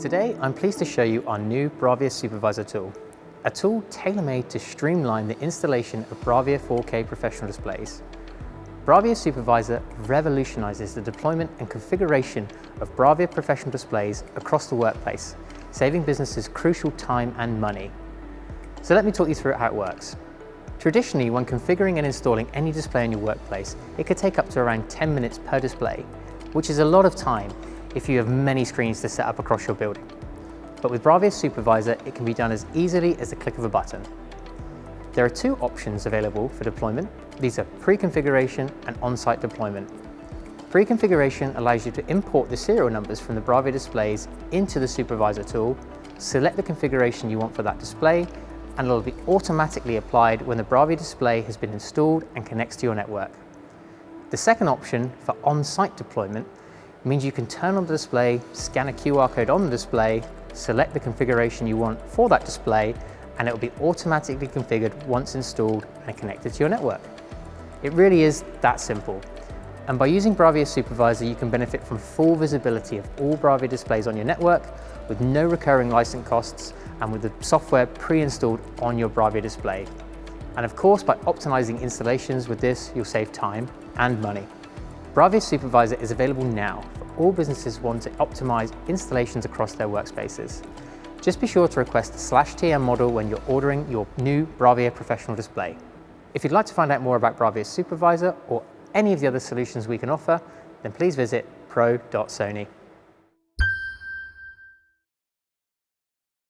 Today, I'm pleased to show you our new BRAVIA Supervisor tool, a tool tailor-made to streamline the installation of BRAVIA 4K professional displays. BRAVIA Supervisor revolutionizes the deployment and configuration of BRAVIA professional displays across the workplace, saving businesses crucial time and money. So let me talk you through how it works. Traditionally, when configuring and installing any display in your workplace, it could take up to around 10 minutes per display, which is a lot of time if you have many screens to set up across your building. But with BRAVIA Supervisor, it can be done as easily as the click of a button. There are two options available for deployment. These are pre-configuration and on-site deployment. Pre-configuration allows you to import the serial numbers from the BRAVIA displays into the Supervisor tool, select the configuration you want for that display, and it will be automatically applied when the BRAVIA display has been installed and connects to your network. The second option for on-site deployment means you can turn on the display, scan a QR code on the display, select the configuration you want for that display, and it will be automatically configured once installed and connected to your network. It really is that simple. And by using BRAVIA Supervisor, you can benefit from full visibility of all BRAVIA displays on your network with no recurring license costs and with the software pre-installed on your BRAVIA display. And of course, by optimizing installations with this, you'll save time and money. BRAVIA Supervisor is available now for all businesses who want to optimize installations across their workspaces. Just be sure to request the /TM model when you're ordering your new BRAVIA Professional display. If you'd like to find out more about BRAVIA Supervisor or any of the other solutions we can offer, then please visit pro.sony.com.